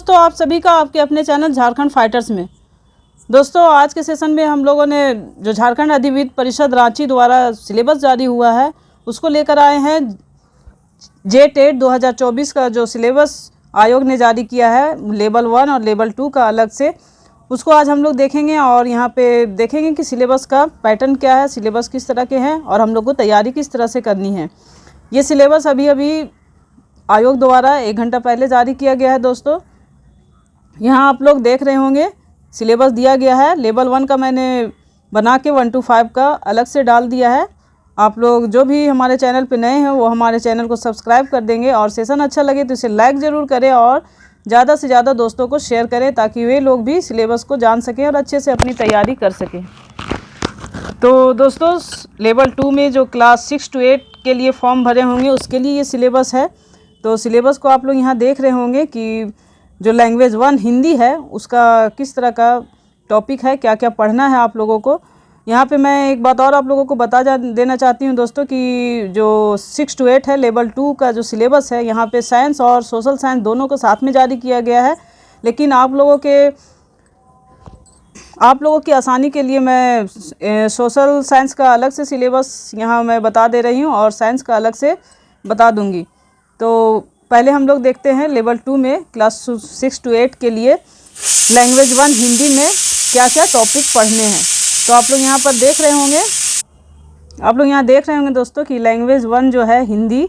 दोस्तों आप सभी का आपके अपने चैनल झारखंड फाइटर्स में। दोस्तों आज के सेशन में हम लोगों ने जो झारखंड अधिविद्य परिषद रांची द्वारा सिलेबस जारी हुआ है उसको लेकर आए हैं। JTET 2024 का जो सिलेबस आयोग ने जारी किया है लेवल 1 और लेवल 2 का अलग से, उसको आज हम लोग देखेंगे और यहाँ पे देखेंगे कि सिलेबस का पैटर्न क्या है, सिलेबस किस तरह के हैं और हम लोग को तैयारी किस तरह से करनी है। ये सिलेबस अभी आयोग द्वारा 1 घंटा पहले जारी किया गया है। दोस्तों यहाँ आप लोग देख रहे होंगे सिलेबस दिया गया है। लेवल 1 का मैंने बना के 1 to 5 का अलग से डाल दिया है। आप लोग जो भी हमारे चैनल पे नए हैं वो हमारे चैनल को सब्सक्राइब कर देंगे और सेशन अच्छा लगे तो इसे लाइक ज़रूर करें और ज़्यादा से ज़्यादा दोस्तों को शेयर करें ताकि वे लोग भी सिलेबस को जान सकें और अच्छे से अपनी तैयारी कर सकें। तो दोस्तों लेवल 2 में जो क्लास 6 to 8 के लिए फॉर्म भरे होंगे उसके लिए ये सिलेबस है। तो सिलेबस को आप लोग यहाँ देख रहे होंगे कि जो लैंग्वेज 1 हिंदी है उसका किस तरह का टॉपिक है, क्या क्या पढ़ना है आप लोगों को। यहाँ पे मैं एक बात और आप लोगों को देना चाहती हूँ दोस्तों कि जो 6 to 8 है लेवल 2 का जो सिलेबस है यहाँ पे साइंस और सोशल साइंस दोनों को साथ में जारी किया गया है। लेकिन आप लोगों की आसानी के लिए मैं सोशल साइंस का अलग से सिलेबस यहाँ मैं बता दे रही हूँ और साइंस का अलग से बता दूँगी। तो पहले हम लोग देखते हैं लेवल 2 में क्लास 6 to 8 के लिए लैंग्वेज 1 हिंदी में क्या क्या टॉपिक पढ़ने हैं। तो आप लोग यहाँ देख रहे होंगे दोस्तों कि लैंग्वेज 1 जो है हिंदी,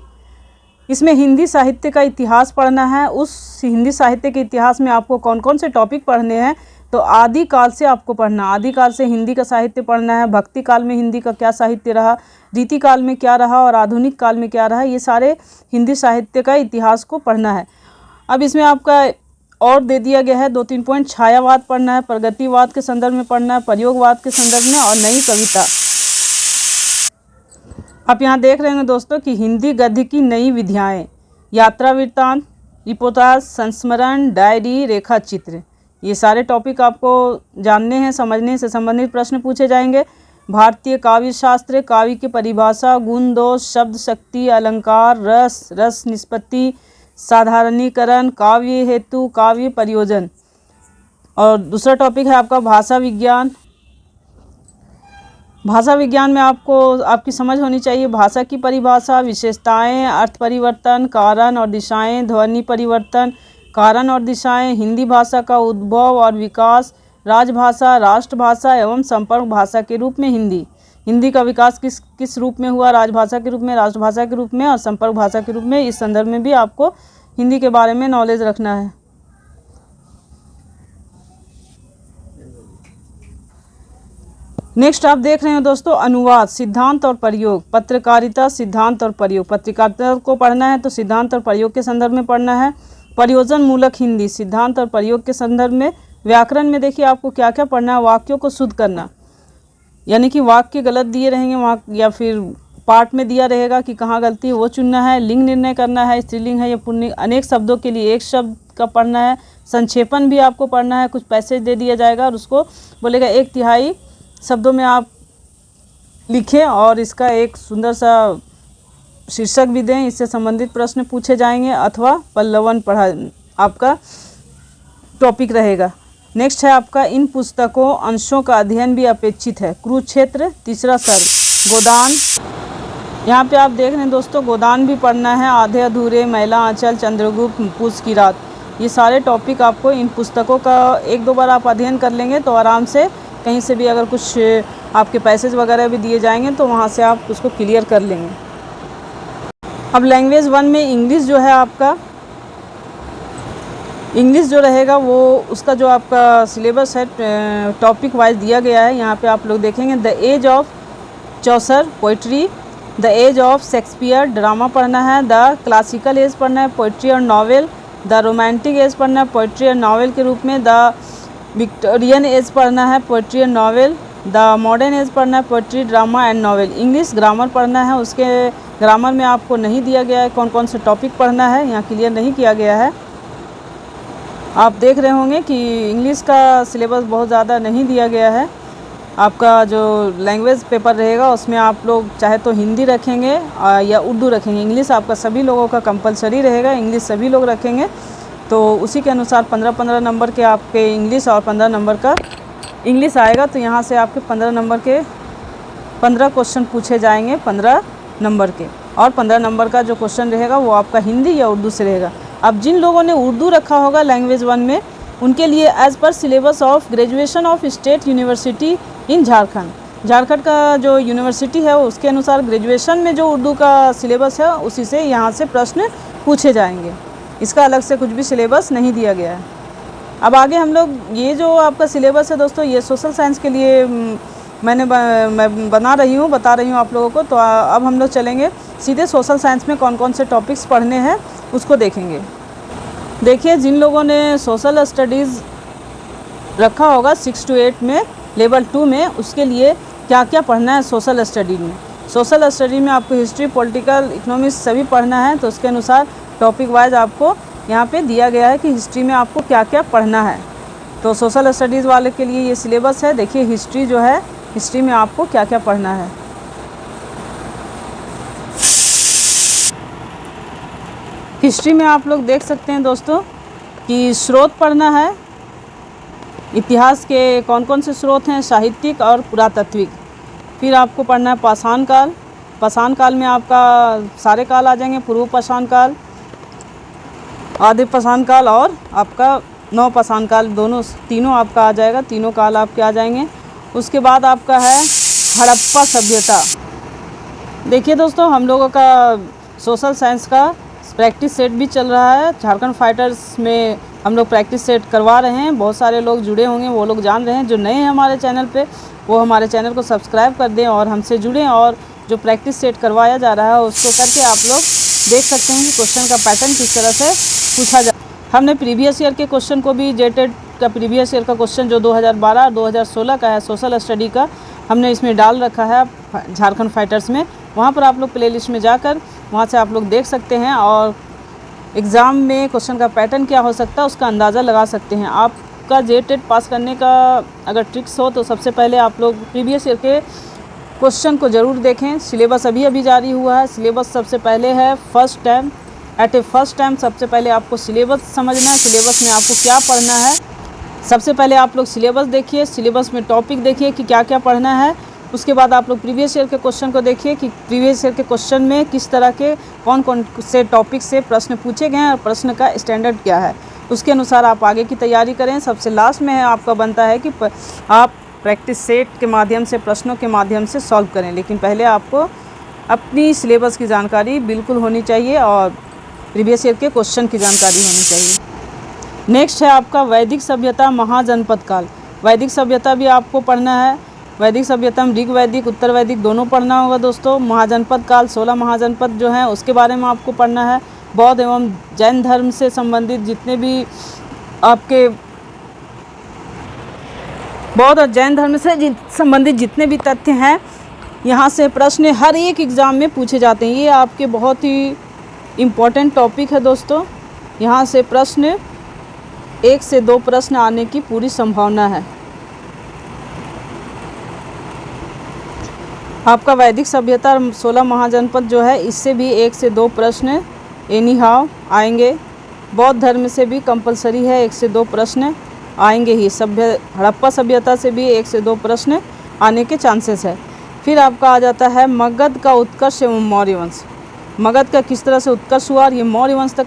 इसमें हिंदी साहित्य का इतिहास पढ़ना है। उस हिंदी साहित्य के इतिहास में आपको कौन कौन से टॉपिक पढ़ने हैं तो आदि काल से आपको पढ़ना, आदि काल से हिंदी का साहित्य पढ़ना है। भक्ति काल में हिंदी का क्या साहित्य रहा, रीति काल में क्या रहा और आधुनिक काल में क्या रहा, ये सारे हिंदी साहित्य का इतिहास को पढ़ना है। अब इसमें आपका और दे दिया गया है 2-3 पॉइंट। छायावाद पढ़ना है, प्रगतिवाद के संदर्भ में पढ़ना है, प्रयोगवाद के संदर्भ में और नई कविता। आप यहाँ देख रहे हैं दोस्तों कि हिंदी गद्य की नई विधाएं, यात्रा वृत्तांत, रिपोर्टाज, संस्मरण, डायरी, रेखा चित्र, ये सारे टॉपिक आपको जानने हैं। समझने से संबंधित प्रश्न पूछे जाएंगे। भारतीय काव्य शास्त्र, काव्य की परिभाषा, गुण दोष, शब्द शक्ति, अलंकार, रस निष्पत्ति, साधारणीकरण, काव्य हेतु, काव्य प्रयोजन। और दूसरा टॉपिक है आपका भाषा विज्ञान। भाषा विज्ञान में आपकी समझ होनी चाहिए भाषा की परिभाषा, विशेषताएं, अर्थ परिवर्तन, कारण और दिशाएं, ध्वनि परिवर्तन, कारण और दिशाएं, हिंदी भाषा का उद्भव और विकास, राजभाषा, राष्ट्रभाषा एवं संपर्क भाषा के रूप में हिंदी का विकास किस रूप में हुआ, राजभाषा के रूप में, राष्ट्रभाषा के रूप में और संपर्क भाषा के रूप में। इस संदर्भ में भी आपको हिंदी के बारे में नॉलेज रखना है। नेक्स्ट आप देख रहे हैं दोस्तों अनुवाद, सिद्धांत और प्रयोग, पत्रकारिता, सिद्धांत और प्रयोग। पत्रकारिता को पढ़ना है तो सिद्धांत और प्रयोग के संदर्भ में पढ़ना है। प्रयोजन मूलक हिंदी, सिद्धांत और प्रयोग के संदर्भ में। व्याकरण में देखिए आपको क्या क्या पढ़ना है, वाक्यों को शुद्ध करना, यानी कि वाक्य गलत दिए रहेंगे वहाँ या फिर पार्ट में दिया रहेगा कि कहाँ गलती है वो चुनना है। लिंग निर्णय करना है, स्त्रीलिंग है या पुल्लिंग, अनेक शब्दों के लिए एक शब्द का पढ़ना है। संक्षेपण भी आपको पढ़ना है, कुछ पैसेज दे दिया जाएगा और उसको बोलेगा 1/3 शब्दों में आप लिखें और इसका एक सुंदर सा शीर्षक भी दें। इससे संबंधित प्रश्न पूछे जाएंगे अथवा पल्लवन पढ़ा आपका टॉपिक रहेगा। नेक्स्ट है आपका इन पुस्तकों अंशों का अध्ययन भी अपेक्षित है। कुरुक्षेत्र, तीसरा सर्ग, गोदान, यहाँ पे आप देख रहे हैं दोस्तों गोदान भी पढ़ना है। आधे अधूरे, मैला आंचल, चंद्रगुप्त, पूस की रात, ये सारे टॉपिक आपको इन पुस्तकों का 1-2 बार आप अध्ययन कर लेंगे तो आराम से कहीं से भी अगर कुछ आपके पैसेज वगैरह भी दिए जाएंगे तो वहाँ से आप उसको क्लियर कर लेंगे। अब लैंग्वेज 1 में इंग्लिश जो है आपका, इंग्लिश जो रहेगा वो उसका जो आपका सिलेबस है टॉपिक वाइज दिया गया है। यहाँ पे आप लोग देखेंगे the age of Chaucer poetry, the age of Shakespeare drama पढ़ना है, द क्लासिकल एज पढ़ना है पोइट्री और नॉवेल, द रोमांटिक एज पढ़ना है पोइट्री और नॉवेल के रूप में, द विक्टोरियन एज पढ़ना है पोइट्री और नॉवेल, द मॉडर्न एज पढ़ना है poetry, drama and novel. English grammar पढ़ना है, उसके ग्रामर में आपको नहीं दिया गया है कौन कौन से टॉपिक पढ़ना है, यहाँ क्लियर नहीं किया गया है। आप देख रहे होंगे कि इंग्लिश का सिलेबस बहुत ज़्यादा नहीं दिया गया है। आपका जो लैंग्वेज पेपर रहेगा उसमें आप लोग चाहे तो हिंदी रखेंगे या उर्दू रखेंगे। इंग्लिश आपका सभी लोगों का कंपलसरी रहेगा, इंग्लिश सभी लोग रखेंगे। तो उसी के अनुसार 15-15 नंबर के आपके इंग्लिश और 15 नंबर का इंग्लिश आएगा। तो यहाँ से आपके 15 नंबर के 15 क्वेश्चन पूछे जाएंगे 15 नंबर के, और 15 नंबर का जो क्वेश्चन रहेगा वो आपका हिंदी या उर्दू से रहेगा। अब जिन लोगों ने उर्दू रखा होगा लैंग्वेज 1 में, उनके लिए एज़ पर syllabus of graduation of state university in Jharkhand, Jharkhand का जो यूनिवर्सिटी है उसके अनुसार ग्रेजुएशन में जो उर्दू का सिलेबस है उसी से यहाँ से प्रश्न पूछे जाएंगे। इसका अलग से कुछ भी सिलेबस नहीं दिया गया है। अब आगे हम लोग ये जो आपका सिलेबस है दोस्तों, ये सोशल साइंस के लिए मैं बता रही हूँ आप लोगों को। तो अब हम लोग चलेंगे सीधे सोशल साइंस में कौन कौन से टॉपिक्स पढ़ने हैं उसको देखेंगे। देखिए, जिन लोगों ने सोशल स्टडीज़ रखा होगा 6 to 8 में लेवल 2 में, उसके लिए क्या क्या पढ़ना है सोशल स्टडी में। सोशल स्टडी में आपको हिस्ट्री, पॉलिटिकल, इकोनॉमिक्स सभी पढ़ना है। तो उसके अनुसार टॉपिक वाइज आपको यहाँ पे दिया गया है कि हिस्ट्री में आपको क्या क्या पढ़ना है। तो सोशल स्टडीज़ वाले के लिए ये सिलेबस है। देखिए, हिस्ट्री जो है, हिस्ट्री में आपको क्या क्या पढ़ना है। हिस्ट्री में आप लोग देख सकते हैं दोस्तों कि स्रोत पढ़ना है। इतिहास के कौन कौन से स्रोत हैं, साहित्यिक और पुरातात्विक। फिर आपको पढ़ना है पाषाण काल। पाषाण काल में आपका सारे काल आ जाएंगे, पूर्व पाषाण काल, आदि पाषाण काल और आपका नव पाषाण काल, तीनों आपका आ जाएगा, तीनों काल आपके आ जाएंगे। उसके बाद आपका है हड़प्पा सभ्यता। देखिए दोस्तों, हम लोगों का सोशल साइंस का प्रैक्टिस सेट भी चल रहा है। झारखंड फाइटर्स में हम लोग प्रैक्टिस सेट करवा रहे हैं। बहुत सारे लोग जुड़े होंगे, वो लोग जान रहे हैं। जो नए हैं हमारे चैनल पे, वो हमारे चैनल को सब्सक्राइब कर दें और हमसे जुड़ें। और जो प्रैक्टिस सेट करवाया जा रहा है उसको करके आप लोग देख सकते हैं कि क्वेश्चन का पैटर्न किस तरह से पूछा जा। हमने प्रीवियस ईयर के क्वेश्चन को भी, जेटेड का प्रीवियस ईयर का क्वेश्चन जो 2012 और 2016 का है सोशल स्टडी का, हमने इसमें डाल रखा है झारखंड फाइटर्स में। वहाँ पर आप लोग प्लेलिस्ट में जाकर वहाँ से आप लोग देख सकते हैं और एग्ज़ाम में क्वेश्चन का पैटर्न क्या हो सकता है उसका अंदाज़ा लगा सकते हैं। आपका जेटेड पास करने का अगर ट्रिक्स हो तो सबसे पहले आप लोग प्रीवियस ईयर के क्वेश्चन को ज़रूर देखें। सिलेबस अभी जारी हुआ है। सिलेबस सबसे पहले है फर्स्ट टाइम सबसे पहले आपको सिलेबस समझना है। सिलेबस में आपको क्या पढ़ना है, सबसे पहले आप लोग सिलेबस देखिए। सिलेबस में टॉपिक देखिए कि क्या क्या पढ़ना है। उसके बाद आप लोग प्रीवियस ईयर के क्वेश्चन को देखिए कि प्रीवियस ईयर के क्वेश्चन में किस तरह के कौन कौन से टॉपिक से प्रश्न पूछे गए हैं और प्रश्न का स्टैंडर्ड क्या है। उसके अनुसार आप आगे की तैयारी करें। सबसे लास्ट में है आपका बनता है कि आप प्रैक्टिस सेट के माध्यम से, प्रश्नों के माध्यम से सॉल्व करें। लेकिन पहले आपको अपनी सिलेबस की जानकारी बिल्कुल होनी चाहिए और प्रीवियस ईयर के क्वेश्चन की जानकारी होनी चाहिए। नेक्स्ट है आपका वैदिक सभ्यता, महाजनपद काल। वैदिक सभ्यता भी आपको पढ़ना है। वैदिक सभ्यता में ऋग वैदिक, उत्तर वैदिक दोनों पढ़ना होगा दोस्तों। महाजनपद काल 16 महाजनपद जो हैं उसके बारे में आपको पढ़ना है। बौद्ध एवं जैन धर्म से संबंधित जितने भी आपके बौद्ध और जैन धर्म से संबंधित जितने भी तथ्य हैं, यहाँ से प्रश्न हर एक एग्ज़ाम में पूछे जाते हैं। ये आपके बहुत ही इम्पोर्टेंट टॉपिक है दोस्तों। यहाँ से प्रश्न 1 से 2 प्रश्न आने की पूरी संभावना है। आपका वैदिक सभ्यता 16 महाजनपद जो है, इससे भी 1 से 2 प्रश्न एनी हाउ आएंगे। बौद्ध धर्म से भी कंपलसरी है, 1 से 2 प्रश्न आएंगे ही। हड़प्पा सभ्यता से भी 1 से 2 प्रश्न आने के चांसेस है। फिर आपका आ जाता है मगध का उत्कर्ष एवं मौर्य वंश। मगध का किस तरह से उत्कर्ष हुआ और ये मौर्य वंश तक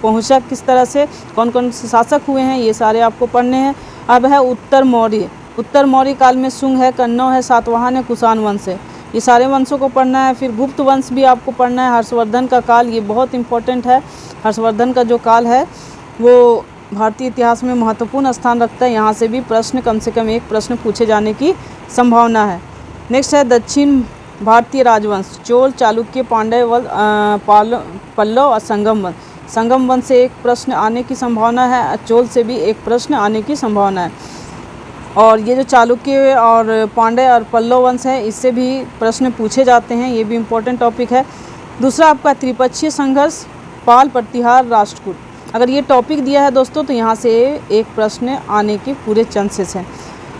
पहुंचा किस तरह से, कौन कौन से शासक हुए हैं, ये सारे आपको पढ़ने हैं। अब है उत्तर मौर्य। उत्तर मौर्य काल में शुंग है, कन्नौ है, सातवाहन है, कुषाण वंश है। ये सारे वंशों को पढ़ना है। फिर गुप्त वंश भी आपको पढ़ना है। हर्षवर्धन का काल, ये बहुत इम्पोर्टेंट है। हर्षवर्धन का जो काल है वो भारतीय इतिहास में महत्वपूर्ण स्थान रखता है। यहाँ से भी प्रश्न, कम से कम 1 प्रश्न पूछे जाने की संभावना है। नेक्स्ट है दक्षिण भारतीय राजवंश, चोल, चालुक्य, पांड्य, पल्लव और संगम वंश। संगम वंश से 1 प्रश्न आने की संभावना है। चोल से भी 1 प्रश्न आने की संभावना है। और ये जो चालुक्य और पांड्य और पल्लव वंश है, इससे भी प्रश्न पूछे जाते हैं। ये भी इम्पोर्टेंट टॉपिक है। दूसरा आपका त्रिपक्षीय संघर्ष, पाल, प्रतिहार, राष्ट्रकूट। अगर ये टॉपिक दिया है दोस्तों तो यहाँ से 1 प्रश्न आने के पूरे चांसेस हैं।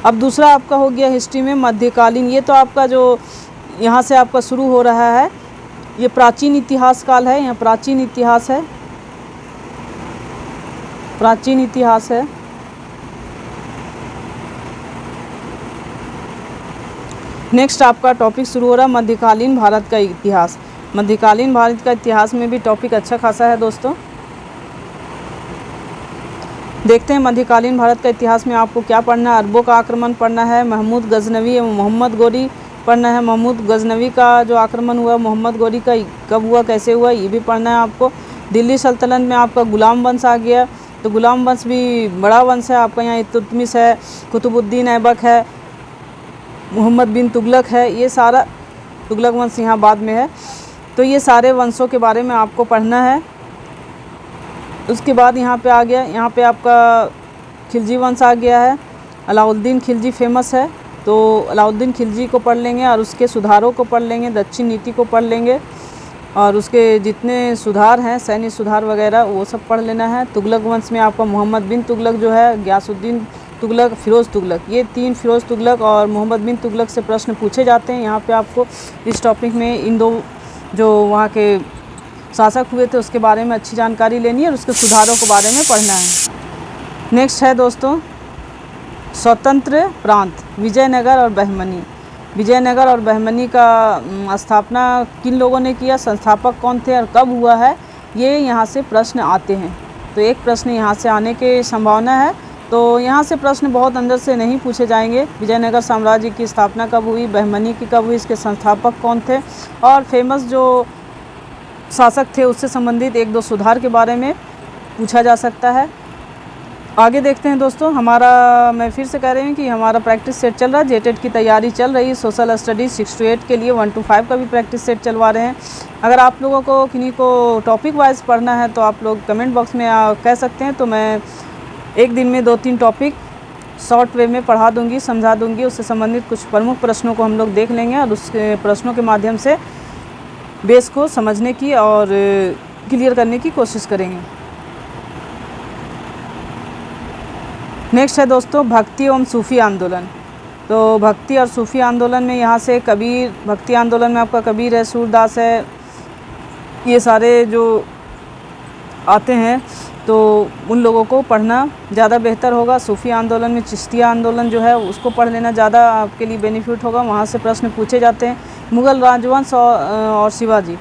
अब दूसरा आपका हो गया हिस्ट्री में मध्यकालीन। ये तो आपका जो यहाँ से आपका शुरू हो रहा है, ये प्राचीन इतिहास काल है। यहाँ प्राचीन इतिहास है। प्राचीन इतिहास है। नेक्स्ट आपका टॉपिक शुरू हो रहा है मध्यकालीन भारत का इतिहास। मध्यकालीन भारत का इतिहास में भी टॉपिक अच्छा खासा है दोस्तों। देखते हैं मध्यकालीन भारत का इतिहास में आपको क्या पढ़ना है। अरबों का आक्रमण पढ़ना है, महमूद गजनवी एवं मोहम्मद गोरी पढ़ना है। महमूद गजनवी का जो आक्रमण हुआ, मोहम्मद गोरी का कब हुआ, कैसे हुआ, ये भी पढ़ना है आपको। दिल्ली सल्तनत में आपका गुलाम वंश आ गया, तो गुलाम वंश भी बड़ा वंश है आपका। यहाँ इल्तुतमिश है, कुतुबुद्दीन ऐबक है, मोहम्मद बिन तुगलक है, ये सारा तुगलक वंश यहाँ बाद में है। तो ये सारे वंशों के बारे में आपको पढ़ना है। उसके बाद यहाँ पे आ गया, यहाँ पे आपका खिलजी वंश आ गया है। अलाउद्दीन खिलजी फेमस है, तो अलाउद्दीन खिलजी को पढ़ लेंगे और उसके सुधारों को पढ़ लेंगे, दक्षिण नीति को पढ़ लेंगे और उसके जितने सुधार हैं, सैन्य सुधार वगैरह, वो सब पढ़ लेना है। तुगलक वंश में आपका मोहम्मद बिन तुगलक जो है, गयासुद्दीन तुगलक, फ़िरोज़ तुगलक, ये तीन फ़िरोज़ तुगलक और मोहम्मद बिन तुगलक से प्रश्न पूछे जाते हैं। यहाँ पे आपको इस टॉपिक में इन दो जो वहाँ के शासक हुए थे उसके बारे में अच्छी जानकारी लेनी है और उसके सुधारों के बारे में पढ़ना है। नेक्स्ट है दोस्तों स्वतंत्र प्रांत, विजयनगर और बहमनी। विजयनगर और बहमनी का स्थापना किन लोगों ने किया, संस्थापक कौन थे और कब हुआ है, ये यहाँ से प्रश्न आते हैं। तो एक प्रश्न यहाँ से आने की संभावना है। तो यहाँ से प्रश्न बहुत अंदर से नहीं पूछे जाएंगे। विजयनगर साम्राज्य की स्थापना कब हुई, बहमनी की कब हुई, इसके संस्थापक कौन थे और फेमस जो शासक थे उससे संबंधित एक दो सुधार के बारे में पूछा जा सकता है। आगे देखते हैं दोस्तों। मैं फिर से कह रही हूँ कि हमारा प्रैक्टिस सेट चल रहा है, जेटेट की तैयारी चल रही है। सोशल स्टडीज़ 6 to 8 के लिए 1 to 5 का भी प्रैक्टिस सेट चलवा रहे हैं। अगर आप लोगों को किन्हीं को टॉपिक वाइज पढ़ना है तो आप लोग कमेंट बॉक्स में कह सकते हैं, तो मैं एक दिन में 2-3 टॉपिक शॉर्ट वे में पढ़ा दूंगी, समझा दूंगी। उससे संबंधित कुछ प्रमुख प्रश्नों को हम लोग देख लेंगे और उसके प्रश्नों के माध्यम से बेस को समझने की और क्लियर करने की कोशिश करेंगे। नेक्स्ट है दोस्तों भक्ति एवं सूफ़ी आंदोलन। तो भक्ति और सूफ़ी आंदोलन में यहाँ से कबीर, भक्ति आंदोलन में आपका कबीर है, सूरदास है, ये सारे जो आते हैं तो उन लोगों को पढ़ना ज़्यादा बेहतर होगा। सूफ़ी आंदोलन में चिश्तिया आंदोलन जो है उसको पढ़ लेना ज़्यादा आपके लिए बेनिफिट होगा, वहाँ से प्रश्न पूछे जाते हैं। मुग़ल राजवंश और शिवाजी,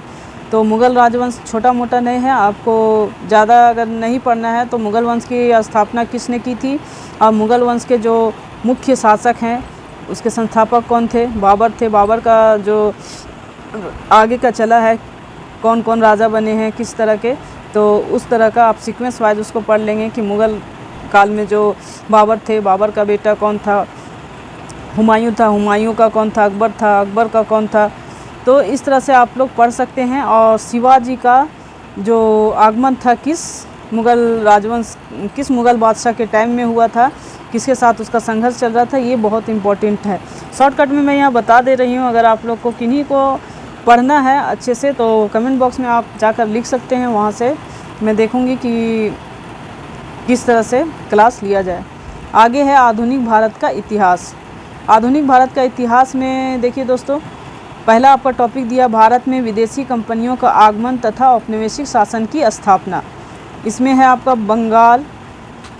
तो मुग़ल राजवंश छोटा मोटा नहीं है, आपको ज़्यादा अगर नहीं पढ़ना है तो मुग़ल वंश की स्थापना किसने की थी और मुग़ल वंश के जो मुख्य शासक हैं उसके संस्थापक कौन थे, बाबर थे। बाबर का जो आगे का चला है, कौन कौन राजा बने हैं किस तरह के, तो उस तरह का आप सीक्वेंस वाइज उसको पढ़ लेंगे कि मुग़ल काल में जो बाबर थे, बाबर का बेटा कौन था, हुमायूं था, हुमायूं का कौन था, अकबर था, अकबर का कौन था। तो इस तरह से आप लोग पढ़ सकते हैं। और शिवाजी का जो आगमन था किस मुग़ल बादशाह के टाइम में हुआ था, किसके साथ उसका संघर्ष चल रहा था, ये बहुत इम्पोर्टेंट है। शॉर्टकट में मैं यहाँ बता दे रही हूँ। अगर आप लोग को किन्हीं को पढ़ना है अच्छे से तो कमेंट बॉक्स में आप जाकर लिख सकते हैं, वहाँ से मैं देखूँगी कि किस तरह से क्लास लिया जाए। आगे है आधुनिक भारत का इतिहास। आधुनिक भारत का इतिहास में देखिए दोस्तों, पहला आपका टॉपिक दिया भारत में विदेशी कंपनियों का आगमन तथा औपनिवेशिक शासन की स्थापना। इसमें है आपका बंगाल,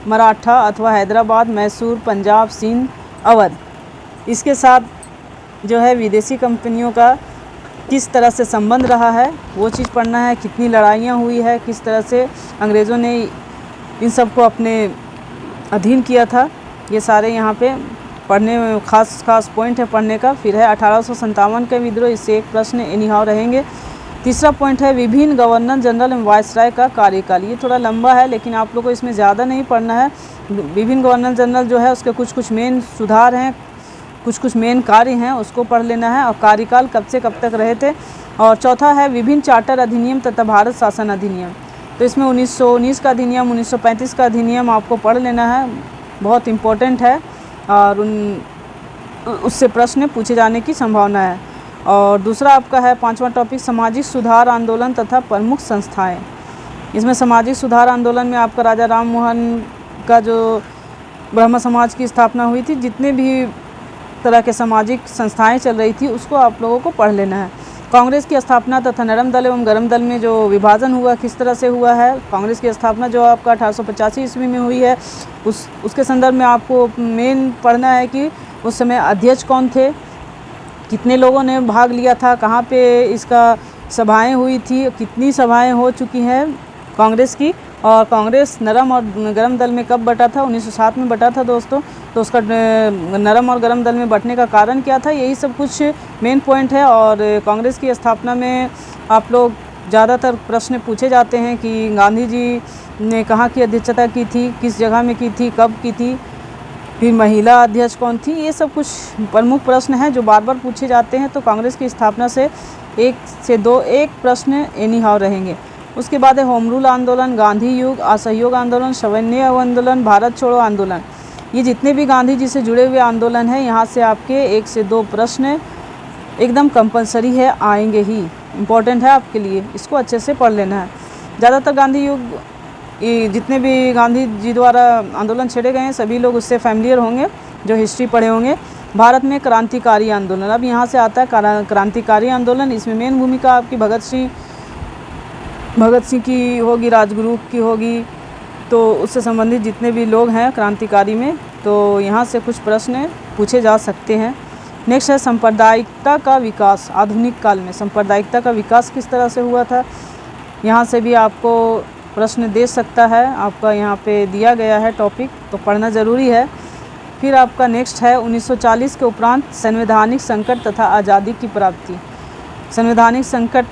मराठा अथवा हैदराबाद, मैसूर, पंजाब, सिंध, अवध। इसके साथ जो है विदेशी कंपनियों का किस तरह से संबंध रहा है वो चीज़ पढ़ना है। कितनी लड़ाइयाँ हुई है, किस तरह से अंग्रेज़ों ने इन सब को अपने अधीन किया था, ये सारे यहाँ पे पढ़ने में खास पॉइंट है पढ़ने का। फिर है 1857 के विद्रोह, इससे एक प्रश्न एनीहाउ रहेंगे। तीसरा पॉइंट है विभिन्न गवर्नर जनरल एवं वायसराय का कार्यकाल। ये थोड़ा लंबा है लेकिन आप लोगों को इसमें ज़्यादा नहीं पढ़ना है। विभिन्न गवर्नर जनरल जो है उसके कुछ मेन सुधार हैं, कुछ मेन कार्य हैं, उसको पढ़ लेना है और कार्यकाल कब से कब तक रहे थे। और चौथा है विभिन्न चार्टर अधिनियम तथा भारत शासन अधिनियम। तो इसमें 1919 का अधिनियम, 1935 का अधिनियम आपको पढ़ लेना है, बहुत इम्पोर्टेंट है और उससे प्रश्न पूछे जाने की संभावना है। और दूसरा आपका है 5वां टॉपिक सामाजिक सुधार आंदोलन तथा प्रमुख संस्थाएं। इसमें सामाजिक सुधार आंदोलन में आपका राजा राम मोहन का जो ब्रह्म समाज की स्थापना हुई थी, जितने भी तरह के सामाजिक संस्थाएं चल रही थी उसको आप लोगों को पढ़ लेना है। कांग्रेस की स्थापना तथा नरम दल एवं गरम दल में जो विभाजन हुआ किस तरह से हुआ है। कांग्रेस की स्थापना जो आपका 1885 ईस्वी में हुई है, उसके संदर्भ में आपको मेन पढ़ना है कि उस समय अध्यक्ष कौन थे, कितने लोगों ने भाग लिया था, कहाँ पे इसका सभाएं हुई थी, कितनी सभाएं हो चुकी हैं कांग्रेस की, और कांग्रेस नरम और गरम दल में कब बटा था, 1907 में बटा था दोस्तों। तो उसका नरम और गरम दल में बंटने का कारण क्या था, यही सब कुछ मेन पॉइंट है। और कांग्रेस की स्थापना में आप लोग ज़्यादातर प्रश्न पूछे जाते हैं कि गांधी जी ने कहाँ की अध्यक्षता की थी, किस जगह में की थी, कब की थी, फिर महिला अध्यक्ष कौन थी, ये सब कुछ प्रमुख प्रश्न हैं जो बार बार पूछे जाते हैं। तो कांग्रेस की स्थापना से एक प्रश्न एनी हाउ रहेंगे। उसके बाद है होम रूल आंदोलन, गांधी युग, असहयोग आंदोलन, सवर्णीय आंदोलन, भारत छोड़ो आंदोलन। ये जितने भी गांधी जी से जुड़े हुए आंदोलन हैं, यहाँ से आपके 1 से 2 प्रश्न एकदम कंपलसरी है, आएंगे ही, इम्पोर्टेंट है आपके लिए, इसको अच्छे से पढ़ लेना है। ज़्यादातर गांधी युग, जितने भी गांधी जी द्वारा आंदोलन छेड़े गए हैं सभी लोग उससे फैमिलियर होंगे जो हिस्ट्री पढ़े होंगे। भारत में क्रांतिकारी आंदोलन, अब यहाँ से आता है क्रांतिकारी आंदोलन। इसमें मेन भूमिका आपकी भगत सिंह की होगी, राजगुरु की होगी, तो उससे संबंधित जितने भी लोग हैं क्रांतिकारी में, तो यहाँ से कुछ प्रश्न पूछे जा सकते हैं। नेक्स्ट है सांप्रदायिकता का विकास। आधुनिक काल में सांप्रदायिकता का विकास किस तरह से हुआ था, यहाँ से भी आपको प्रश्न दे सकता है, आपका यहाँ पे दिया गया है टॉपिक, तो पढ़ना ज़रूरी है। फिर आपका नेक्स्ट है 1940 के उपरांत संवैधानिक संकट तथा आज़ादी की प्राप्ति। संवैधानिक संकट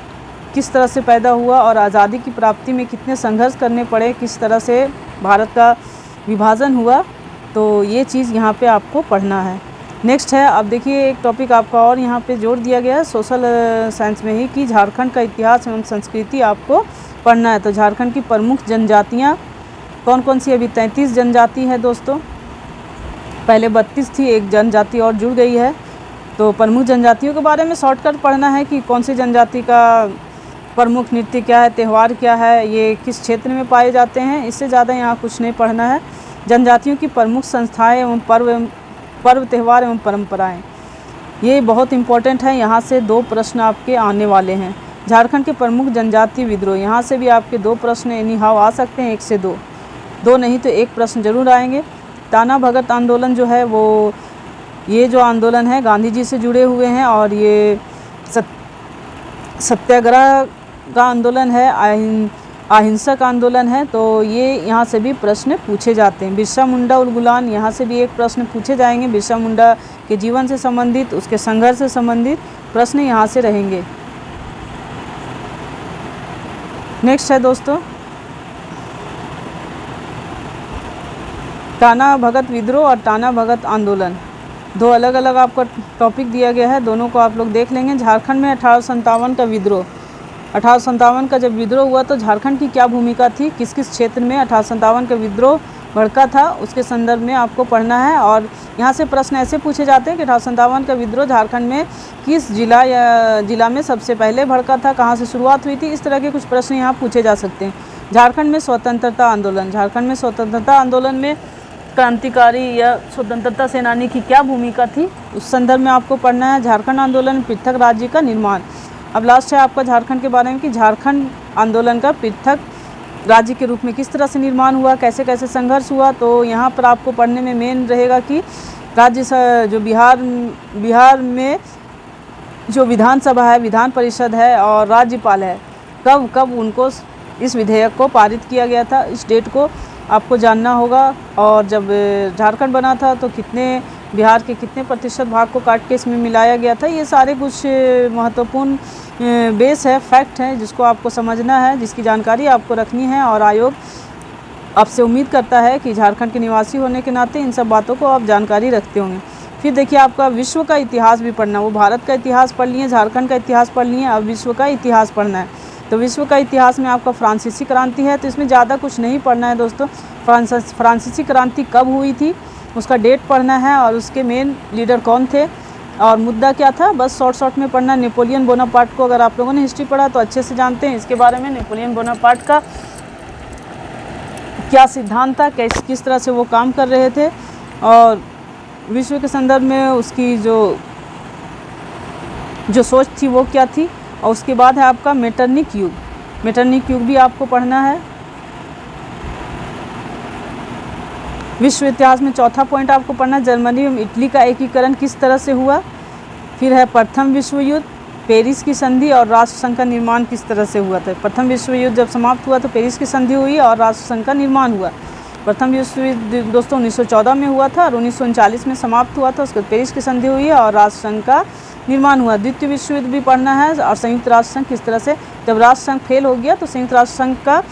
किस तरह से पैदा हुआ और आज़ादी की प्राप्ति में कितने संघर्ष करने पड़े, किस तरह से भारत का विभाजन हुआ, तो ये चीज़ यहाँ पे आपको पढ़ना है। नेक्स्ट है, अब देखिए एक टॉपिक आपका और यहाँ पे जोड़ दिया गया है सोशल साइंस में ही कि झारखंड का इतिहास एवं संस्कृति आपको पढ़ना है। तो झारखंड की प्रमुख जनजातियाँ कौन कौन सी, अभी 33 जनजाति है दोस्तों, पहले 32 थी, एक जनजाति और जुड़ गई है। तो प्रमुख जनजातियों के बारे में शॉर्टकट पढ़ना है कि कौन सी जनजाति का प्रमुख नृत्य क्या है, त्यौहार क्या है, ये किस क्षेत्र में पाए जाते हैं, इससे ज़्यादा यहाँ कुछ नहीं पढ़ना है। जनजातियों की प्रमुख संस्थाएं एवं पर्व त्यौहार एवं परंपराएं, ये बहुत इंपॉर्टेंट है, यहाँ से 2 प्रश्न आपके आने वाले हैं। झारखंड के प्रमुख जनजातीय विद्रोह, यहाँ से भी आपके 2 प्रश्न एनी हाउ आ सकते हैं, 1 से 2 नहीं तो 1 प्रश्न जरूर आएंगे। ताना भगत आंदोलन जो है वो, ये जो आंदोलन है गांधी जी से जुड़े हुए हैं और ये सत्याग्रह का आंदोलन है, अहिंसक आंदोलन है, तो ये यहाँ से भी प्रश्न पूछे जाते हैं। बिरसा मुंडा उलगुलान, यहाँ से भी 1 प्रश्न पूछे जाएंगे, बिरसा मुंडा के जीवन से संबंधित, उसके संघर्ष से संबंधित प्रश्न यहाँ से रहेंगे। नेक्स्ट है दोस्तों ताना भगत विद्रोह और ताना भगत आंदोलन, 2 अलग अलग आपका टॉपिक दिया गया है, दोनों को आप लोग देख लेंगे। झारखंड में 1857 का विद्रोह, 1857 का जब विद्रोह हुआ तो झारखंड की क्या भूमिका थी, किस किस क्षेत्र में 1857 का विद्रोह भड़का था, उसके संदर्भ में आपको पढ़ना है। और यहाँ से प्रश्न ऐसे पूछे जाते हैं कि 1857 का विद्रोह झारखंड में किस जिला में सबसे पहले भड़का था, कहाँ से शुरुआत हुई थी, इस तरह के कुछ प्रश्न यहाँ पूछे जा सकते हैं। झारखंड में स्वतंत्रता आंदोलन, झारखंड में स्वतंत्रता आंदोलन में क्रांतिकारी या स्वतंत्रता सेनानी की क्या भूमिका थी, उस संदर्भ में आपको पढ़ना है। झारखंड आंदोलन पृथक राज्य का निर्माण। अब लास्ट है आपका झारखंड के बारे में कि झारखंड आंदोलन का पृथक राज्य के रूप में किस तरह से निर्माण हुआ, कैसे कैसे संघर्ष हुआ। तो यहाँ पर आपको पढ़ने में मेन रहेगा कि राज्य जो बिहार में जो विधानसभा है, विधान परिषद है और राज्यपाल है, कब कब उनको इस विधेयक को पारित किया गया था, इस डेट को आपको जानना होगा। और जब झारखंड बना था तो बिहार के कितने प्रतिशत भाग को काट के इसमें मिलाया गया था, ये सारे कुछ महत्वपूर्ण बेस है, फैक्ट है, जिसको आपको समझना है, जिसकी जानकारी आपको रखनी है। और आयोग आपसे उम्मीद करता है कि झारखंड के निवासी होने के नाते इन सब बातों को आप जानकारी रखते होंगे। फिर देखिए आपका विश्व का इतिहास भी पढ़ना, वो भारत का इतिहास पढ़ लिए, झारखंड का इतिहास पढ़ लिए, अब विश्व का इतिहास पढ़ना है। तो विश्व का इतिहास में आपका फ्रांसीसी क्रांति है, तो इसमें ज़्यादा कुछ नहीं पढ़ना है दोस्तों। फ्रांसीसी क्रांति कब हुई थी उसका डेट पढ़ना है और उसके मेन लीडर कौन थे और मुद्दा क्या था, बस शॉर्ट में पढ़ना। नेपोलियन बोनापार्ट को अगर आप लोगों ने हिस्ट्री पढ़ा तो अच्छे से जानते हैं इसके बारे में, नेपोलियन बोनापार्ट का क्या सिद्धांत था, किस तरह से वो काम कर रहे थे और विश्व के संदर्भ में उसकी जो सोच थी वो क्या थी। और उसके बाद है आपका मेटरनिक युग। मेटरनिक युग भी आपको पढ़ना है। विश्व इतिहास में चौथा पॉइंट आपको पढ़ना है, जर्मनी एवं इटली का एकीकरण किस तरह से हुआ। फिर है प्रथम विश्व युद्ध, पेरिस की संधि और राष्ट्रसंघ का निर्माण किस तरह से हुआ था। प्रथम विश्व युद्ध जब समाप्त हुआ तो पेरिस की संधि हुई और राष्ट्रसंघ का निर्माण हुआ। प्रथम विश्व युद्ध दोस्तों 1914 में हुआ था और 1939 में समाप्त हुआ था। उसके बाद पेरिस की संधि हुई और राष्ट्रसंघ का निर्माण हुआ। द्वितीय विश्व युद्ध भी पढ़ना है और संयुक्त राष्ट्र संघ किस तरह से, जब राष्ट्रसंघ फेल हो गया तो संयुक्त राष्ट्र संघ का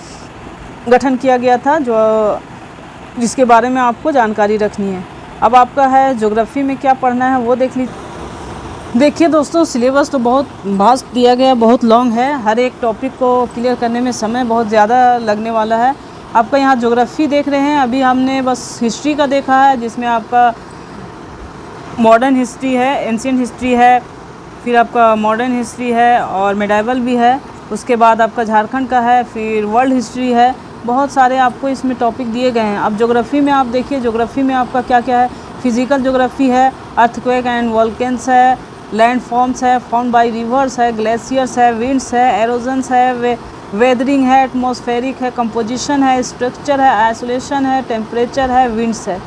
गठन किया गया था, जो जिसके बारे में आपको जानकारी रखनी है। अब आपका है ज्योग्राफी में क्या पढ़ना है वो देख लीजिए। देखिए दोस्तों, सिलेबस तो बहुत वास्ट दिया गया, बहुत लॉन्ग है। हर एक टॉपिक को क्लियर करने में समय बहुत ज़्यादा लगने वाला है। आपका यहाँ ज्योग्राफी देख रहे हैं, अभी हमने बस हिस्ट्री का देखा है, जिसमें आपका मॉडर्न हिस्ट्री है, एंशिएंट हिस्ट्री है, फिर आपका मॉडर्न हिस्ट्री है और मेडाइवल भी है। उसके बाद आपका झारखंड का है, फिर वर्ल्ड हिस्ट्री है। बहुत सारे आपको इसमें टॉपिक दिए गए हैं। अब ज्योग्राफी में आप देखिए, ज्योग्राफी में आपका क्या क्या है। फिजिकल ज्योग्राफी है, अर्थक्वेक एंड वॉल्केन्स है, लैंड फॉर्म्स है, फाउंड बाय रिवर्स है, ग्लेशियर्स है, विंड्स है, एरोजन्स है, वेदरिंग है, एटमॉस्फेरिक है, कंपोजिशन है, स्ट्रक्चर है, आइसोलेशन है, टेम्परेचर है, विंड्स है।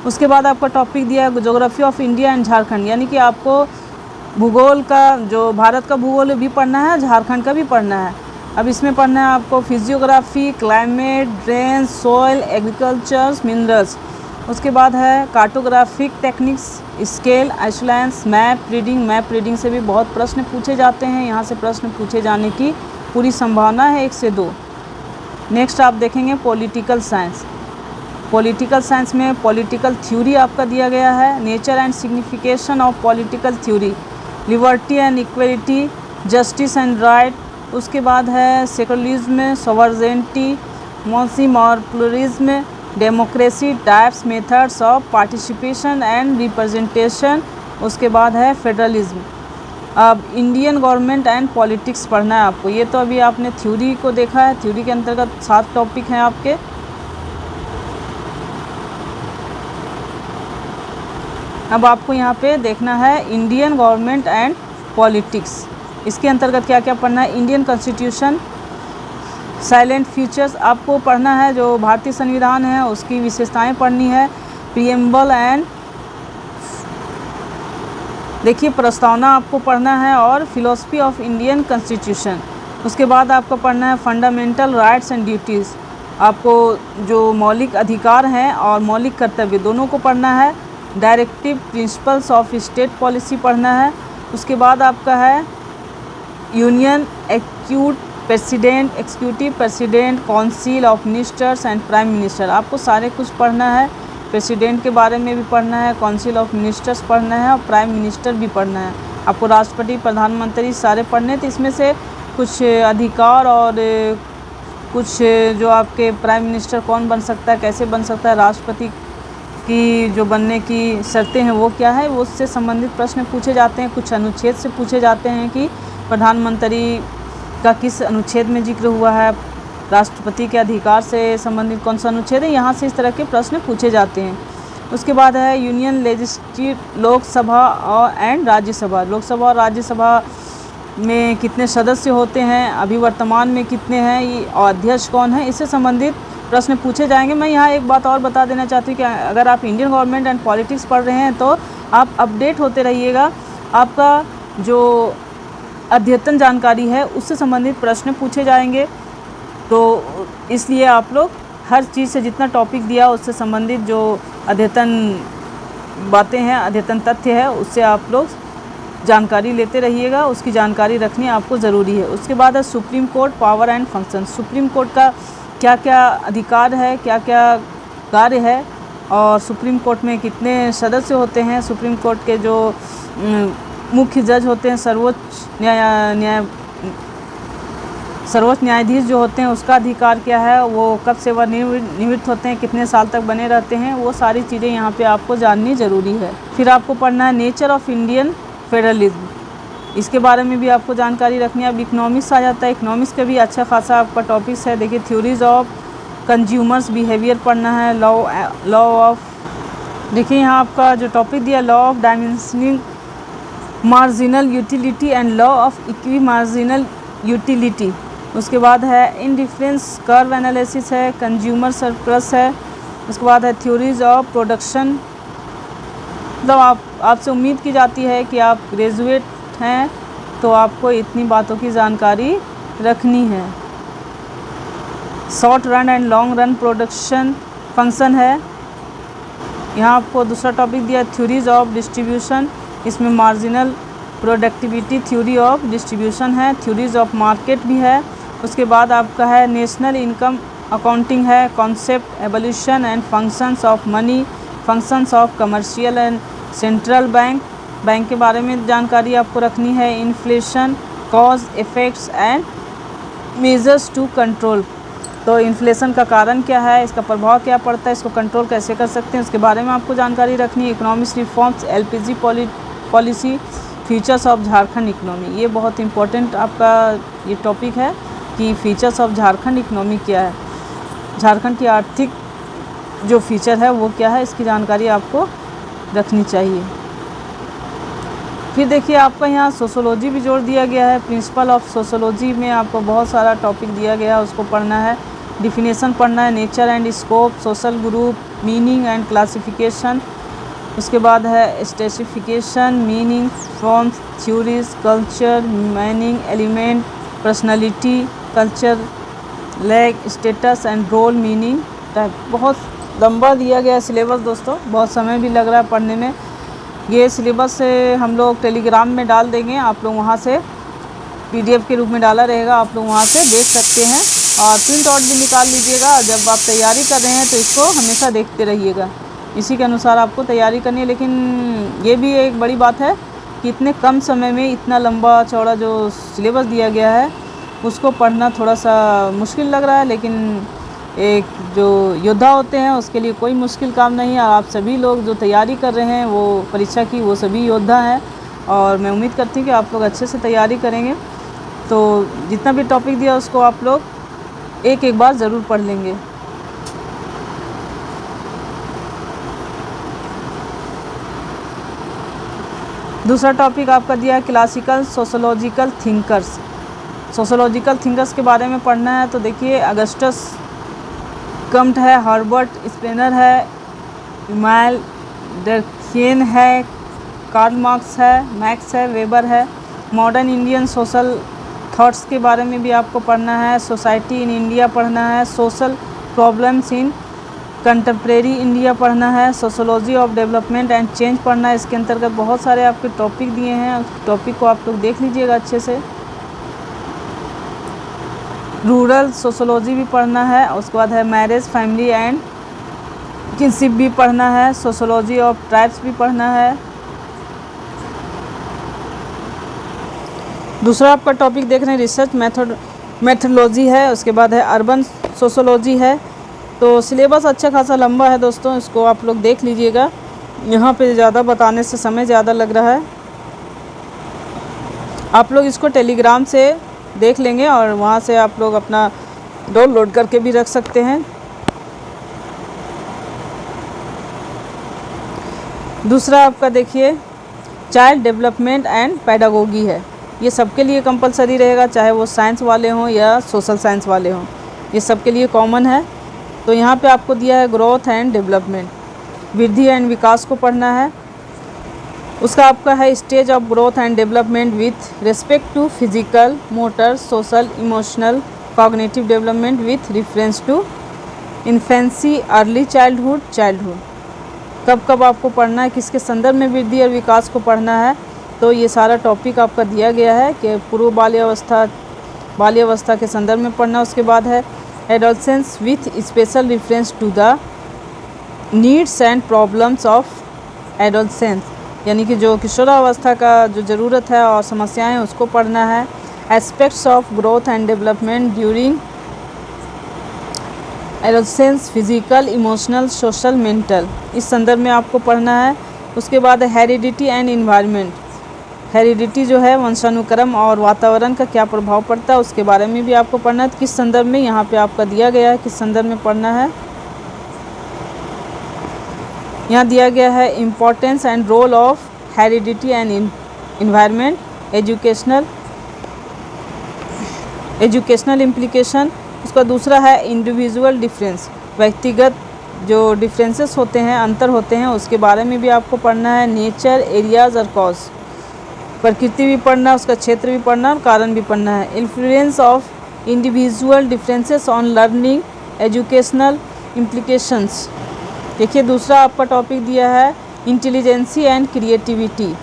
उसके बाद आपका टॉपिक दिया है geography of India and Jharkhand, यानी कि आपको भूगोल का, जो भारत का भूगोल भी पढ़ना है, झारखंड का भी पढ़ना है। अब इसमें पढ़ना है आपको physiography, climate, drain, soil, agriculture, minerals. उसके बाद है cartographic techniques, scale, isolines, map reading. Map reading से भी बहुत प्रश्न पूछे जाते हैं, यहाँ से प्रश्न पूछे जाने की पूरी संभावना है 1 से 2। नेक्स्ट आप देखेंगे पॉलिटिकल साइंस। पॉलिटिकल साइंस में पॉलिटिकल थ्योरी आपका दिया गया है, nature and signification of political theory, liberty and equality, justice and right. उसके बाद है सेकुलरिज्म, सॉवरेनिटी, मॉन्सिम और pluralism, democracy, types, methods of participation and representation. उसके बाद है फेडरलिज्म। अब इंडियन गवर्नमेंट एंड पॉलिटिक्स पढ़ना है आपको। ये तो अभी आपने थ्योरी को देखा है, थ्योरी के अंतर्गत 7 टॉपिक हैं आपके। अब आपको यहाँ पे देखना है इंडियन गवर्नमेंट एंड पॉलिटिक्स। इसके अंतर्गत क्या क्या पढ़ना है, इंडियन कॉन्स्टिट्यूशन, साइलेंट फीचर्स आपको पढ़ना है, जो भारतीय संविधान है उसकी विशेषताएं पढ़नी है, प्रीएम्बल एंड देखिए प्रस्तावना आपको पढ़ना है, और फिलॉसफी ऑफ इंडियन कॉन्स्टिट्यूशन। उसके बाद आपको पढ़ना है फंडामेंटल राइट्स एंड ड्यूटीज़। आपको जो मौलिक अधिकार हैं और मौलिक कर्तव्य दोनों को पढ़ना है। Directive principles of state policy पढ़ना है। उसके बाद आपका है union executive president, council of ministers and prime minister. आपको सारे कुछ पढ़ना है, प्रेसिडेंट के बारे में भी पढ़ना है, काउंसिल ऑफ मिनिस्टर्स पढ़ना है और प्राइम मिनिस्टर भी पढ़ना है। आपको राष्ट्रपति, प्रधानमंत्री सारे पढ़ने, तो इसमें से कुछ अधिकार और कुछ जो आपके प्राइम मिनिस्टर कौन बन सकता है, कैसे बन सकता है, राष्ट्रपति की जो बनने की शर्तें हैं वो क्या है, वो उससे संबंधित प्रश्न पूछे जाते हैं। कुछ अनुच्छेद से पूछे जाते हैं कि प्रधानमंत्री का किस अनुच्छेद में जिक्र हुआ है, राष्ट्रपति के अधिकार से संबंधित कौन सा अनुच्छेद है, यहाँ से इस तरह के प्रश्न पूछे जाते हैं। उसके बाद है यूनियन लेजिस्लेटिव, लोकसभा और एंड राज्यसभा। लोकसभा और राज्यसभा में कितने सदस्य होते हैं, अभी वर्तमान में कितने हैं, ये और अध्यक्ष कौन है, इससे संबंधित प्रश्न पूछे जाएंगे। मैं यहाँ एक बात और बता देना चाहती हूँ कि अगर आप इंडियन गवर्नमेंट एंड पॉलिटिक्स पढ़ रहे हैं तो आप अपडेट होते रहिएगा। आपका जो अद्यतन जानकारी है उससे संबंधित प्रश्न पूछे जाएंगे, तो इसलिए आप लोग हर चीज़ से, जितना टॉपिक दिया उससे संबंधित जो अद्यतन बातें हैं, अद्यतन तथ्य है, उससे आप लोग जानकारी लेते रहिएगा। उसकी जानकारी रखनी आपको ज़रूरी है। उसके बाद है supreme court, power and function. Supreme court का क्या क्या अधिकार है, क्या क्या कार्य है, और सुप्रीम कोर्ट में कितने सदस्य होते हैं, सुप्रीम कोर्ट के जो मुख्य जज होते हैं, सर्वोच्च न्यायाधीश जो होते हैं उसका अधिकार क्या है, वो कब से वह निवृत्त होते हैं, कितने साल तक बने रहते हैं, वो सारी चीज़ें यहाँ पे आपको जाननी ज़रूरी है। फिर आपको पढ़ना है नेचर ऑफ इंडियन फेडरलिज्म, इसके बारे में भी आपको जानकारी रखनी है। अब इकोनॉमिक्स आ जाता है, इकोनॉमिक्स का भी अच्छा खासा आपका टॉपिक्स है। देखिए थ्योरीज ऑफ कंज्यूमर्स बिहेवियर पढ़ना है, लॉ ऑफ, देखिए यहाँ आपका जो टॉपिक दिया law of dimensioning marginal utility and law of equi marginal utility. उसके बाद है इंडिफरेंस कर्व एनालिसिस है, कंज्यूमर सरप्लस है। उसके बाद है थ्योरीज ऑफ प्रोडक्शन। मतलब आपसे उम्मीद की जाती है कि आप ग्रेजुएट हैं तो आपको इतनी बातों की जानकारी रखनी है। Short run and long run production function है। यहाँ आपको दूसरा टॉपिक दिया थ्योरीज ऑफ डिस्ट्रीब्यूशन, इसमें marginal productivity theory of distribution है, थ्योरीज ऑफ मार्केट भी है। उसके बाद आपका है नेशनल इनकम अकाउंटिंग है, concept evolution and functions of money, functions of commercial and central bank के बारे में जानकारी आपको रखनी है। Inflation, cause, effects and measures to control, तो इन्फ्लेशन का कारण क्या है, इसका प्रभाव क्या पड़ता है, इसको कंट्रोल कैसे कर सकते हैं, उसके बारे में आपको जानकारी रखनी है। Economics reforms, LPG policy, features of Jharkhand economy, ये बहुत इंपॉर्टेंट आपका ये टॉपिक है कि फीचर्स ऑफ झारखंड इकोनॉमी क्या है, झारखंड की आर्थिक जो फीचर है वो क्या है, इसकी जानकारी आपको रखनी चाहिए। फिर देखिए आपका यहाँ सोशोलॉजी भी जोड़ दिया गया है। प्रिंसिपल ऑफ सोशोलॉजी में आपको बहुत सारा टॉपिक दिया गया है, उसको पढ़ना है। डिफिनेशन पढ़ना है, nature and scope, social group, meaning and classification. उसके बाद है specification, meaning, forms, theories, culture, meaning, element, personality, culture, lag, status and role, meaning type. बहुत लंबा दिया गया है सिलेबस दोस्तों, बहुत समय भी लग रहा है पढ़ने में। ये सिलेबस हम लोग टेलीग्राम में डाल देंगे, आप लोग वहाँ से पीडीएफ के रूप में डाला रहेगा, आप लोग वहाँ से देख सकते हैं और प्रिंट आउट भी निकाल लीजिएगा। जब आप तैयारी कर रहे हैं तो इसको हमेशा देखते रहिएगा, इसी के अनुसार आपको तैयारी करनी है। लेकिन ये भी एक बड़ी बात है कि इतने कम समय में इतना लंबा चौड़ा जो सिलेबस दिया गया है उसको पढ़ना थोड़ा सा मुश्किल लग रहा है, लेकिन एक जो योद्धा होते हैं उसके लिए कोई मुश्किल काम नहीं है। आप सभी लोग जो तैयारी कर रहे हैं वो परीक्षा की, वो सभी योद्धा हैं और मैं उम्मीद करती हूँ कि आप लोग अच्छे से तैयारी करेंगे। तो जितना भी टॉपिक दिया उसको आप लोग एक एक बार ज़रूर पढ़ लेंगे। दूसरा टॉपिक आपका दिया है classical sociological thinkers. Sociological thinkers के बारे में पढ़ना है। तो देखिए अगस्टस कम्ट है, हर्बर्ट स्पेनर है, इमानुएल डर्खेम है, कार्ल मार्क्स है, मैक्स है, वेबर है। मॉडर्न इंडियन सोशल थॉट्स के बारे में भी आपको पढ़ना है। सोसाइटी इन इंडिया पढ़ना है। Social problems in contemporary India पढ़ना है। Sociology of development and change पढ़ना है। इसके अंतर्गत बहुत सारे आपके टॉपिक दिए हैं, उस टॉपिक को आप लोग देख लीजिएगा अच्छे से। रूरल सोशोलॉजी भी पढ़ना है। उसके बाद है मैरिज, फैमिली एंड किनशिप भी पढ़ना है। सोशोलॉजी ऑफ ट्राइब्स भी पढ़ना है। दूसरा आपका टॉपिक देख रहे हैं रिसर्च मेथडोलॉजी है। उसके बाद है अर्बन सोशोलॉजी है। तो सिलेबस अच्छा खासा लंबा है दोस्तों, इसको आप लोग देख लीजिएगा। यहाँ पे ज़्यादा बताने से समय ज़्यादा लग रहा है, आप लोग इसको टेलीग्राम से देख लेंगे और वहाँ से आप लोग अपना डाउनलोड करके भी रख सकते हैं। दूसरा आपका देखिए चाइल्ड डेवलपमेंट एंड पेडागोगी है। ये सबके लिए कंपलसरी रहेगा, चाहे वो साइंस वाले हों या सोशल साइंस वाले हों, ये सबके लिए कॉमन है। तो यहाँ पे आपको दिया है ग्रोथ एंड डेवलपमेंट, वृद्धि एंड विकास को पढ़ना है। उसका आपका है stage of growth and development with respect to physical, motor, social, emotional, cognitive development with reference to infancy, early childhood. कब कब आपको पढ़ना है, किसके संदर्भ में वृद्धि और विकास को पढ़ना है, तो ये सारा टॉपिक आपका दिया गया है कि पूर्व बाल्यावस्था के संदर्भ में पढ़ना। उसके बाद है adolescence with special reference to the needs and problems of adolescence, यानी कि जो किशोरावस्था का जो ज़रूरत है और समस्याएं हैं उसको पढ़ना है। Aspects of growth and development during adolescence, physical, emotional, social, mental, इस संदर्भ में आपको पढ़ना है। उसके बाद हेरिडिटी एंड इन्वायरमेंट, हेरिडिटी जो है वंशानुक्रम और वातावरण का क्या प्रभाव पड़ता है उसके बारे में भी आपको पढ़ना है। तो किस संदर्भ में यहाँ पे आपका दिया गया है, किस संदर्भ में पढ़ना है, यहाँ दिया गया है importance and role of heredity and environment, educational implication. उसका दूसरा है इंडिविजुअल डिफरेंस, व्यक्तिगत जो डिफरेंसेस होते हैं, अंतर होते हैं, उसके बारे में भी आपको पढ़ना है। नेचर, एरियाज़ और कॉज, प्रकृति भी पढ़ना, उसका क्षेत्र भी पढ़ना और कारण भी पढ़ना है। Influence of individual differences on learning, educational implications. देखिए दूसरा आपका टॉपिक दिया है इंटेलिजेंसी एंड क्रिएटिविटी,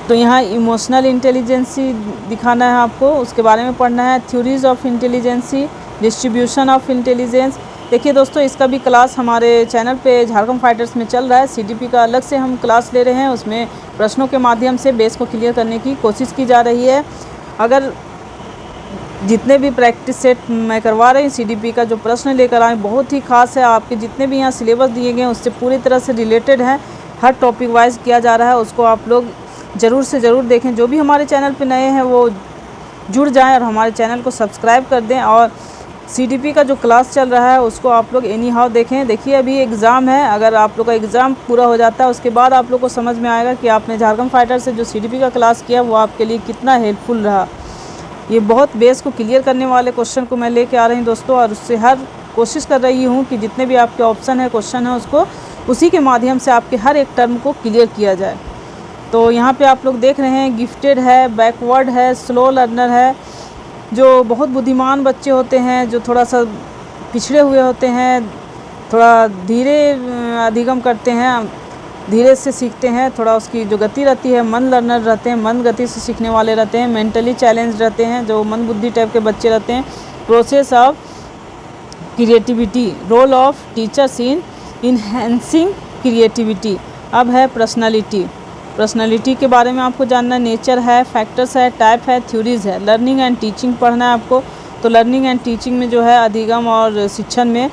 तो यहाँ इमोशनल इंटेलिजेंसी दिखाना है आपको, उसके बारे में पढ़ना है। Theories of intelligence, distribution of intelligence. देखिए दोस्तों इसका भी क्लास हमारे चैनल पे झारखंड फाइटर्स में चल रहा है। सीडीपी का अलग से हम क्लास ले रहे हैं, उसमें प्रश्नों के माध्यम से बेस को क्लियर करने की कोशिश की जा रही है। अगर जितने भी प्रैक्टिस सेट मैं करवा रही हूँ सीडीपी का, जो प्रश्न लेकर आए बहुत ही खास है, आपके जितने भी यहाँ सिलेबस दिए गए हैं उससे पूरी तरह से रिलेटेड है, हर टॉपिक वाइज किया जा रहा है। उसको आप लोग ज़रूर से ज़रूर देखें। जो भी हमारे चैनल पे नए हैं वो जुड़ जाएं और हमारे चैनल को सब्सक्राइब कर दें। और सीडीपी का जो क्लास चल रहा है उसको आप लोग एनी हाउ देखें। देखिए अभी एग्ज़ाम है, अगर आप लोग का एग्ज़ाम पूरा हो जाता है उसके बाद आप लोग को समझ में आएगा कि आपने झारखंड फाइटर से जो सीडीपी का क्लास किया वो आपके लिए कितना हेल्पफुल रहा। ये बहुत बेस को क्लियर करने वाले क्वेश्चन को मैं लेके आ रही हूँ दोस्तों, और उससे हर कोशिश कर रही हूँ कि जितने भी आपके ऑप्शन है, क्वेश्चन है, उसको उसी के माध्यम से आपके हर एक टर्म को क्लियर किया जाए। तो यहाँ पे आप लोग देख रहे हैं गिफ्टेड है, बैकवर्ड है, स्लो लर्नर है। जो बहुत बुद्धिमान बच्चे होते हैं, जो थोड़ा सा पिछड़े हुए होते हैं, थोड़ा धीरे अधिगम करते हैं, धीरे से सीखते हैं, थोड़ा उसकी जो गति रहती है, मंद लर्नर रहते हैं, मंद गति से सीखने वाले रहते हैं, मेंटली चैलेंज रहते हैं, जो मंद बुद्धि टाइप के बच्चे रहते हैं। Process of creativity, role of teachers in enhancing creativity. अब है पर्सनालिटी के बारे में आपको जानना है। नेचर है, फैक्टर्स है, टाइप है, थ्योरीज है। लर्निंग एंड टीचिंग पढ़ना है आपको, तो लर्निंग एंड टीचिंग में जो है अधिगम और शिक्षण में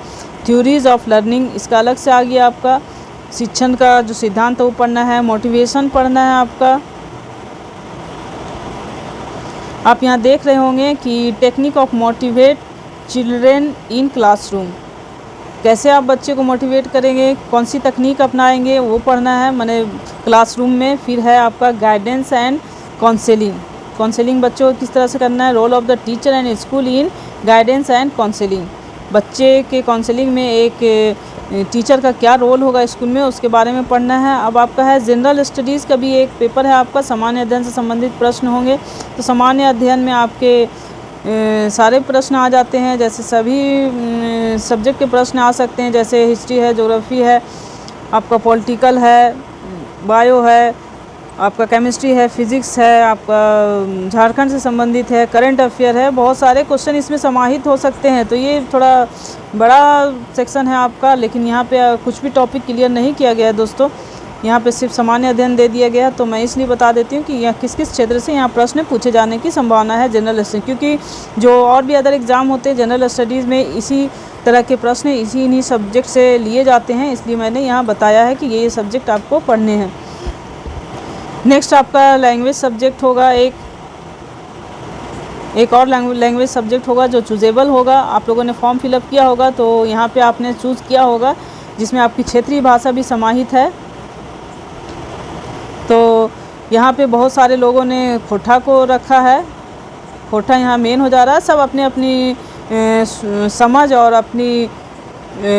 थ्योरीज ऑफ लर्निंग, इसका अलग से आ गया आपका। शिक्षण का जो सिद्धांत है वो पढ़ना है। मोटिवेशन पढ़ना है आपका। आप यहाँ देख रहे होंगे कि technique of motivate children in classroom, कैसे आप बच्चे को मोटिवेट करेंगे, कौन सी तकनीक अपनाएंगे, वो पढ़ना है मैंने क्लासरूम में। फिर है आपका गाइडेंस एंड काउंसलिंग बच्चों को किस तरह से करना है। Role of the teacher and school in guidance and counselling, बच्चे के काउंसलिंग में एक टीचर का क्या रोल होगा स्कूल में, उसके बारे में पढ़ना है। अब आपका है जनरल स्टडीज़ का भी एक पेपर है आपका, सामान्य अध्ययन से संबंधित प्रश्न होंगे। तो सामान्य अध्ययन में आपके सारे प्रश्न आ जाते हैं, जैसे सभी सब्जेक्ट के प्रश्न आ सकते हैं, जैसे हिस्ट्री है, ज्योग्राफी है, आपका पॉलिटिकल है, बायो है, आपका केमिस्ट्री है, फिजिक्स है, आपका झारखंड से संबंधित है, करंट अफेयर है। बहुत सारे क्वेश्चन इसमें समाहित हो सकते हैं। तो ये थोड़ा बड़ा सेक्शन है आपका, लेकिन यहाँ पे कुछ भी टॉपिक क्लियर नहीं किया गया है दोस्तों। यहाँ पे सिर्फ सामान्य अध्ययन दे दिया गया है। तो मैं इसलिए बता देती हूँ कि यहाँ किस किस क्षेत्र से यहाँ प्रश्न पूछे जाने की संभावना है जनरल स्टडीज, क्योंकि जो और भी अदर एग्ज़ाम होते हैं जनरल स्टडीज़ में इसी तरह के प्रश्न इन्हीं सब्जेक्ट से लिए जाते हैं, इसलिए मैंने यहाँ बताया है कि ये सब्जेक्ट आपको पढ़ने हैं। नेक्स्ट आपका लैंग्वेज सब्जेक्ट होगा, एक और लैंग्वेज सब्जेक्ट होगा जो चूजेबल होगा। आप लोगों ने फॉर्म फिलअप किया होगा तो यहाँ पे आपने चूज़ किया होगा, जिसमें आपकी क्षेत्रीय भाषा भी समाहित है। तो यहाँ पे बहुत सारे लोगों ने खोटा को रखा है, खोटा यहाँ मेन हो जा रहा है। सब अपने अपनी समझ और अपनी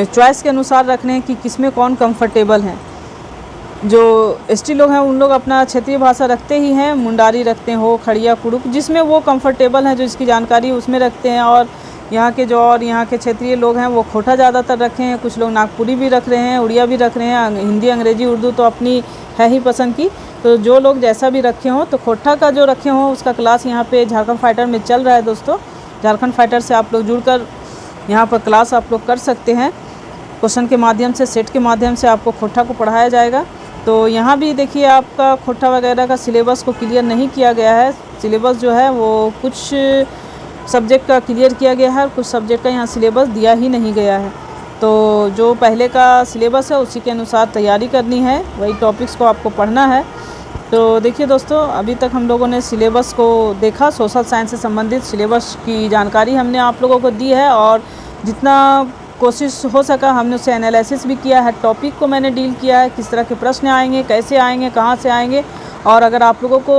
चॉइस के अनुसार रखने हैं कि किस में कौन कंफर्टेबल हैं। जो एसटी लोग हैं उन लोग अपना क्षेत्रीय भाषा रखते ही हैं, मुंडारी रखते हैं, हो, खड़िया, कुड़ुक, जिसमें वो कंफर्टेबल हैं, जो इसकी जानकारी उसमें रखते हैं। और यहाँ के यहाँ के क्षेत्रीय लोग हैं वो खोटा ज़्यादातर रखे हैं। कुछ लोग नागपुरी भी रख रहे हैं, उड़िया भी रख रहे हैं, हिंदी, अंग्रेजी, उर्दू तो अपनी है ही पसंद की। तो जो लोग जैसा भी रखे हों, तो खोटा का जो रखे हों उसका क्लास यहाँ पे झारखंड फाइटर में चल रहा है दोस्तों। झारखंड फाइटर से आप लोग जुड़कर यहाँ पर क्लास आप लोग कर सकते हैं। क्वेश्चन के माध्यम से, सेट के माध्यम से आपको खोटा को पढ़ाया जाएगा। तो यहाँ भी देखिए आपका खोटा वगैरह का सिलेबस को क्लियर नहीं किया गया है। सिलेबस जो है वो कुछ सब्जेक्ट का क्लियर किया गया है, कुछ सब्जेक्ट का यहाँ सिलेबस दिया ही नहीं गया है। तो जो पहले का सिलेबस है उसी के अनुसार तैयारी करनी है, वही टॉपिक्स को आपको पढ़ना है। तो देखिए दोस्तों, अभी तक हम लोगों ने सिलेबस को देखा, सोशल साइंस से संबंधित सिलेबस की जानकारी हमने आप लोगों को दी है, और जितना कोशिश हो सका हमने उसे एनालिसिस भी किया है। टॉपिक को मैंने डील किया है, किस तरह के प्रश्न आएंगे, कैसे आएंगे, कहाँ से आएंगे, और अगर आप लोगों को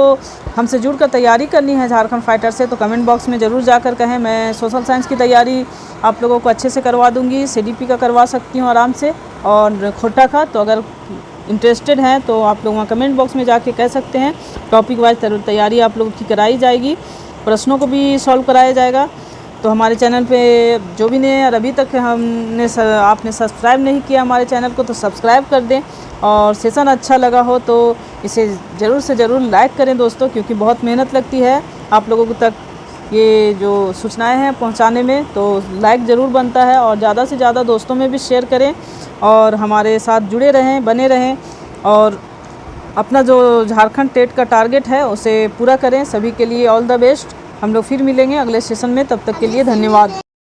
हमसे जुड़कर तैयारी करनी है झारखंड फाइटर से तो कमेंट बॉक्स में ज़रूर जाकर कहें। मैं सोशल साइंस की तैयारी आप लोगों को अच्छे से करवा दूंगी, सीडीपी का करवा सकती हूँ आराम से, और खोटा का। तो अगर इंटरेस्टेड हैं तो आप लोग वहाँ कमेंट बॉक्स में जाके कह सकते हैं। टॉपिक वाइज तैयारी आप लोगों की कराई जाएगी, प्रश्नों को भी सॉल्व कराया जाएगा। तो हमारे चैनल पे जो भी नए और अभी तक आपने सब्सक्राइब नहीं किया हमारे चैनल को तो सब्सक्राइब कर दें, और सेशन अच्छा लगा हो तो इसे ज़रूर से ज़रूर लाइक करें दोस्तों, क्योंकि बहुत मेहनत लगती है आप लोगों तक ये जो सूचनाएं हैं पहुंचाने में। तो लाइक ज़रूर बनता है, और ज़्यादा से ज़्यादा दोस्तों में भी शेयर करें और हमारे साथ जुड़े रहें, बने रहें, और अपना जो झारखंड टेट का टारगेट है उसे पूरा करें। सभी के लिए ऑल द बेस्ट। हम लोग फिर मिलेंगे अगले सेशन में, तब तक के लिए धन्यवाद।